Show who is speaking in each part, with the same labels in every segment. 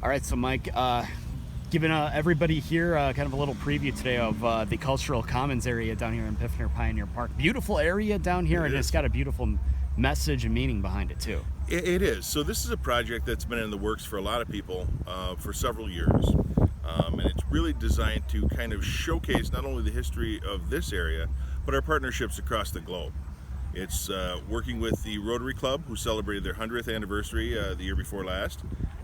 Speaker 1: All right, so Mike, giving everybody here kind of a little preview today of the Cultural Commons area down here in Piffner Pioneer Park. Beautiful area down here,
Speaker 2: It
Speaker 1: and it's
Speaker 2: is.
Speaker 1: got a beautiful message and meaning behind it too.
Speaker 2: It is. So this is a project that's been in the works for a lot of people for several years, and it's really designed to kind of showcase not only the history of this area, but our partnerships across the globe. It's working with the Rotary Club, who celebrated their 100th anniversary the year before last,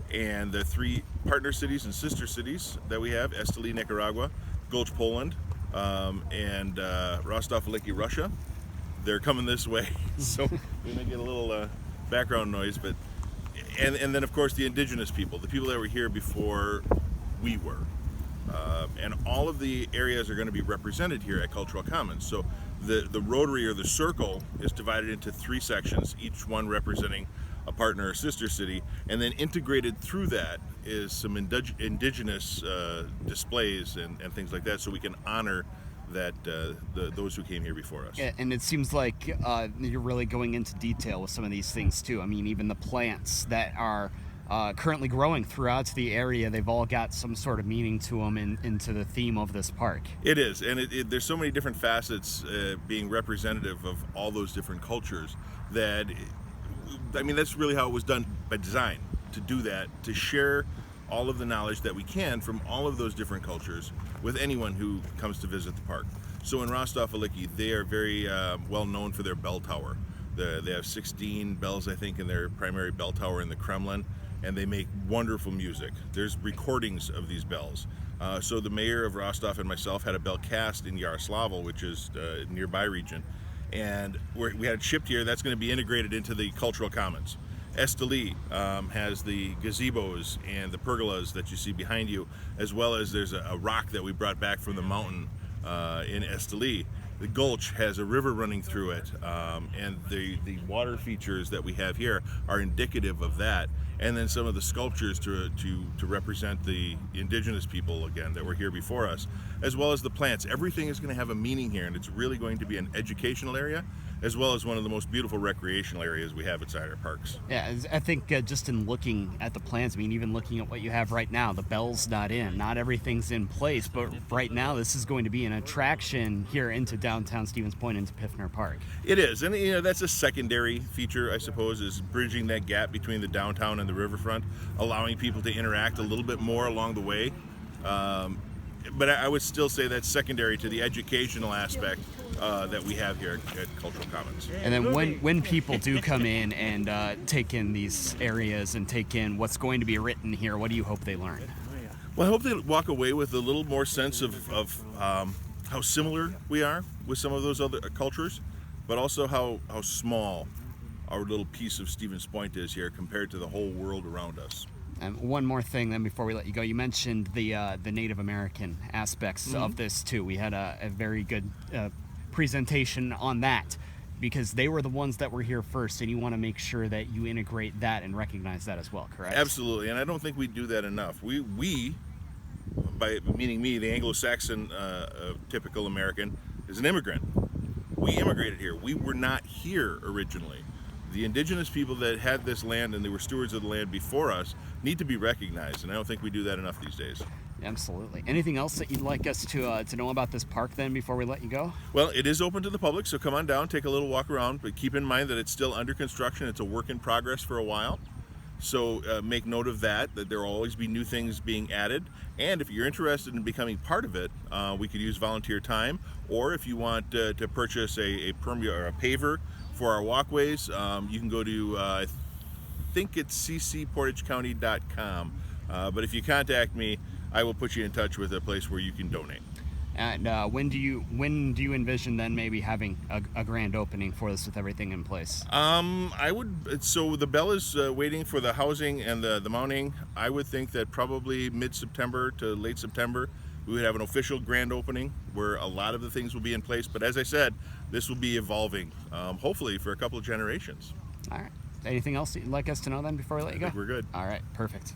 Speaker 2: and the three partner cities and sister cities that we have: Esteli, Nicaragua; Gulch, Poland; and Rostov-on-Leki, Russia. They're coming this way, so we may get a little background noise, but and then of course the indigenous people, the people that were here before we were, and all of the areas are going to be represented here at Cultural Commons. So the Rotary, or the circle, is divided into three sections, each one representing a partner or sister city, and then integrated through that is some indigenous displays and things like that, so we can honor that those who came here before us.
Speaker 1: Yeah, and it seems like you're really going into detail with some of these things too. I mean, even the plants that are currently growing throughout the area, they've all got some sort of meaning to them into the theme of this park.
Speaker 2: It is, and there's so many different facets being representative of all those different cultures that, I mean, that's really how it was done by design, to do that, to share all of the knowledge that we can from all of those different cultures with anyone who comes to visit the park. So in Rostov-on-Leki, they are very well known for their bell tower. They have 16 bells, I think, in their primary bell tower in the Kremlin, and they make wonderful music. There's recordings of these bells. So the mayor of Rostov and myself had a bell cast in Yaroslavl, which is a nearby region, and we had it shipped here. That's going to be integrated into the Cultural Commons. Esteli has the gazebos and the pergolas that you see behind you, as well as there's a rock that we brought back from the mountain in Esteli. The Gulch has a river running through it, and the water features that we have here are indicative of that. And then some of the sculptures to represent the indigenous people, again, that were here before us, as well as the plants. Everything is going to have a meaning here, and it's really going to be an educational area, as well as one of the most beautiful recreational areas we have inside our parks.
Speaker 1: Yeah, I think just in looking at the plans, I mean, even looking at what you have right now, the bell's not in, not everything's in place, but right now this is going to be an attraction here into downtown Stevens Point, into Piffner Park.
Speaker 2: It is, and that's a secondary feature, I suppose, is bridging that gap between the downtown and the riverfront, allowing people to interact a little bit more along the way. But I would still say that's secondary to the educational aspect that we have here at Cultural Commons.
Speaker 1: And then when people do come in and take in these areas and take in what's going to be written here, what do you hope they learn?
Speaker 2: Well, I hope they walk away with a little more sense of how similar we are with some of those other cultures, but also how small our little piece of Stevens Point is here compared to the whole world around us.
Speaker 1: And one more thing then before we let you go. You mentioned the Native American aspects of this too. We had a very good presentation on that, because they were the ones that were here first, and you want to make sure that you integrate that and recognize that as well, correct?
Speaker 2: Absolutely, and I don't think we do that enough. We by meaning me, the Anglo-Saxon typical American, is an immigrant. We immigrated here. We were not here originally. The indigenous people that had this land and they were stewards of the land before us need to be recognized, and I don't think we do that enough these days.
Speaker 1: Absolutely. Anything else that you'd like us to know about this park then before we let you go?
Speaker 2: Well, it is open to the public, so come on down, take a little walk around, but keep in mind that it's still under construction. It's a work in progress for a while. So make note of that there will always be new things being added. And if you're interested in becoming part of it, we could use volunteer time, or if you want to purchase a permit or a paver for our walkways, you can go to, I think it's ccportagecounty.com. But if you contact me, I will put you in touch with a place where you can donate.
Speaker 1: And when do you envision then maybe having a grand opening for this with everything in place?
Speaker 2: I would. So the bell is waiting for the housing and the mounting. I would think that probably mid-September to late September we would have an official grand opening where a lot of the things will be in place. But as I said, this will be evolving, hopefully for a couple of generations.
Speaker 1: All right. Anything else that you'd like us to know then before we let you go?
Speaker 2: I think we're good.
Speaker 1: All right. Perfect.